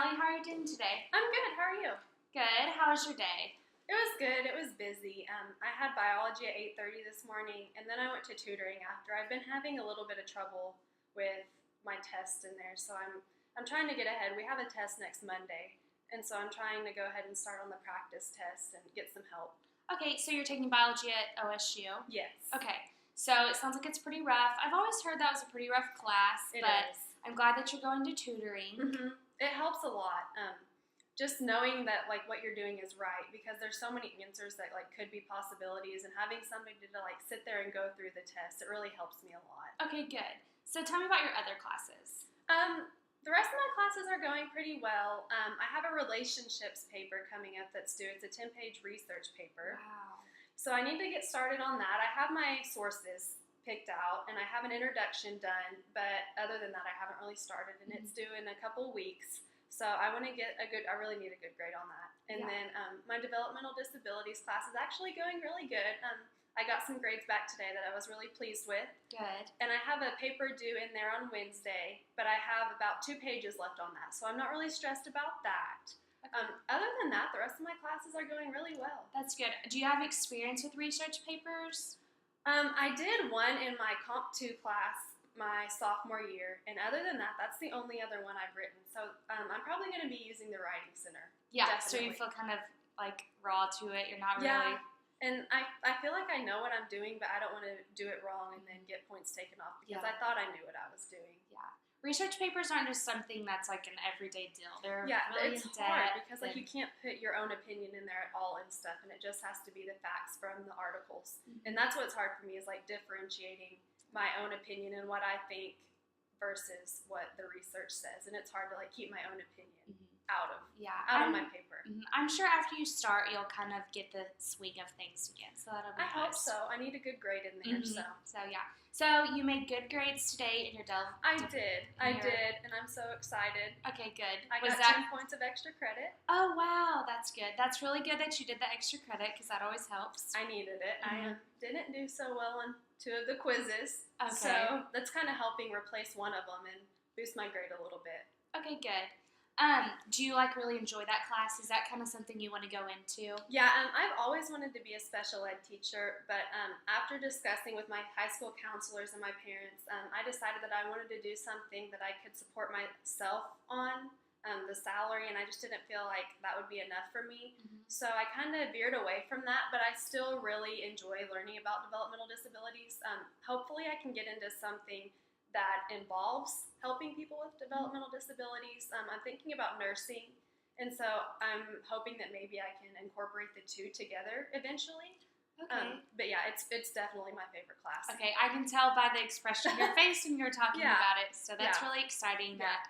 Allie. How are you doing today? I'm good. How are you? Good. How was your day? It was good. It was busy. I had biology at 8:30 this morning, and then I went to tutoring after. I've been having a little bit of trouble with my test in there, so I'm trying to get ahead. We have a test next Monday, and so I'm trying to go ahead and start on the practice test and get some help. Okay, so you're taking biology at OSU? Yes. Okay, so it sounds like it's pretty rough. I've always heard that was a pretty rough class, but I'm glad that you're going to tutoring. Mm-hmm. It helps a lot. Just knowing that what you're doing is right, because there's so many answers that could be possibilities, and having somebody to sit there and go through the test, it really helps me a lot. Okay, good. So tell me about your other classes. The rest of my classes are going pretty well. I have a relationships paper coming up that's due. It's a 10-page research paper. Wow. So I need to get started on that. I have my sources picked out, and I have an introduction done, but other than that, I haven't really started, and it's due in a couple weeks. So I want to get I really need a good grade on that. And then my developmental disabilities class is actually going really good. I got some grades back today that I was really pleased with. Good. And I have a paper due in there on Wednesday, but I have about 2 pages left on that. So I'm not really stressed about that. Okay. Other than that, the rest of my classes are going really well. That's good. Do you have experience with research papers? I did one in my Comp 2 class my sophomore year, and other than that, that's the only other one I've written. So I'm probably going to be using the Writing Center. Yeah, definitely. So you feel kind of raw to it. You're not really... And I feel like I know what I'm doing, but I don't want to do it wrong and then get points taken off, because I thought I knew what I was doing. Yeah. Research papers aren't just something that's an everyday deal. They're really it's in-depth hard because you can't put your own opinion in there at all and stuff, and it just has to be the facts from the articles. And that's what's hard for me, is differentiating my own opinion and what I think versus what the research says. And it's hard to keep my own opinion out of my paper. I'm sure after you start, you'll kind of get the swing of things again. So that'll be I hope so. I need a good grade in there. So you made good grades today in your I did, and I'm so excited. Okay, good. I got 10 points of extra credit. Oh, wow, that's good. That's really good that you did the extra credit, because that always helps. I needed it. I didn't do so well on 2 of the quizzes, okay. So that's kind of helping replace one of them and boost my grade a little bit. Okay, good. Do you really enjoy that class? Is that kind of something you want to go into? Yeah, I've always wanted to be a special ed teacher, but after discussing with my high school counselors and my parents, I decided that I wanted to do something that I could support myself on, the salary, and I just didn't feel like that would be enough for me. So I kind of veered away from that, but I still really enjoy learning about developmental disabilities. Hopefully I can get into something that involves helping people with developmental disabilities. I'm thinking about nursing, and so I'm hoping that maybe I can incorporate the two together eventually. Okay. But yeah, it's definitely my favorite class. Okay, I can tell by the expression of your face when you're talking about it, so that's really exciting that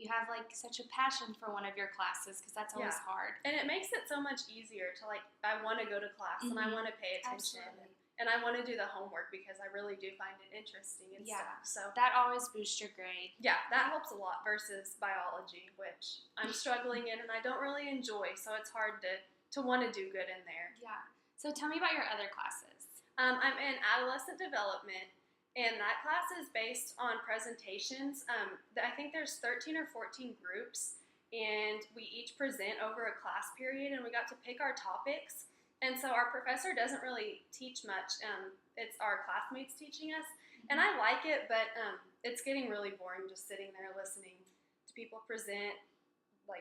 you have such a passion for one of your classes, because that's always hard. And it makes it so much easier to I want to go to class and I want to pay attention. Absolutely. And I want to do the homework because I really do find it interesting and stuff. So that always boosts your grade. Yeah, that helps a lot versus biology, which I'm struggling in and I don't really enjoy. So it's hard to want to do good in there. Yeah. So tell me about your other classes. I'm in adolescent development, and that class is based on presentations. I think there's 13 or 14 groups, and we each present over a class period, and we got to pick our topics. And so our professor doesn't really teach much. It's our classmates teaching us. And I like it, but it's getting really boring just sitting there listening to people present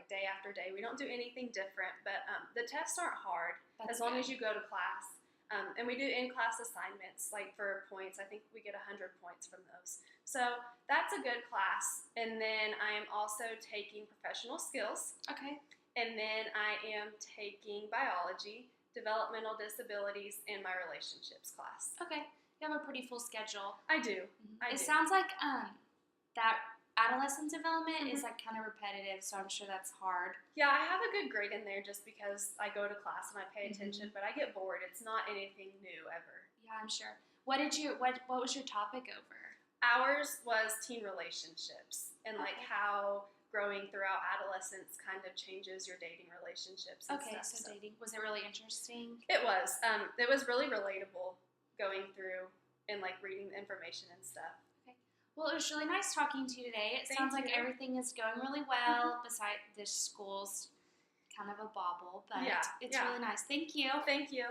day after day. We don't do anything different, but the tests aren't hard as long as you go to class. And we do in-class assignments, for points. I think we get 100 points from those. So that's a good class. And then I am also taking professional skills. Okay. And then I am taking biology, developmental disabilities, and my relationships class. Okay. You have a pretty full schedule. I do. It sounds like that adolescent development is kind of repetitive, so I'm sure that's hard. Yeah, I have a good grade in there just because I go to class and I pay attention, but I get bored. It's not anything new ever. Yeah, I'm sure. What was your topic over? Ours was teen relationships and how growing throughout adolescence kind of changes your dating relationships and stuff. So dating. Was it really interesting? It was. It was really relatable going through and reading the information and stuff. Okay. Well, it was really nice talking to you today. It sounds like everything is going really well. Besides, this school's kind of a bobble, but it's really nice. Thank you. Thank you.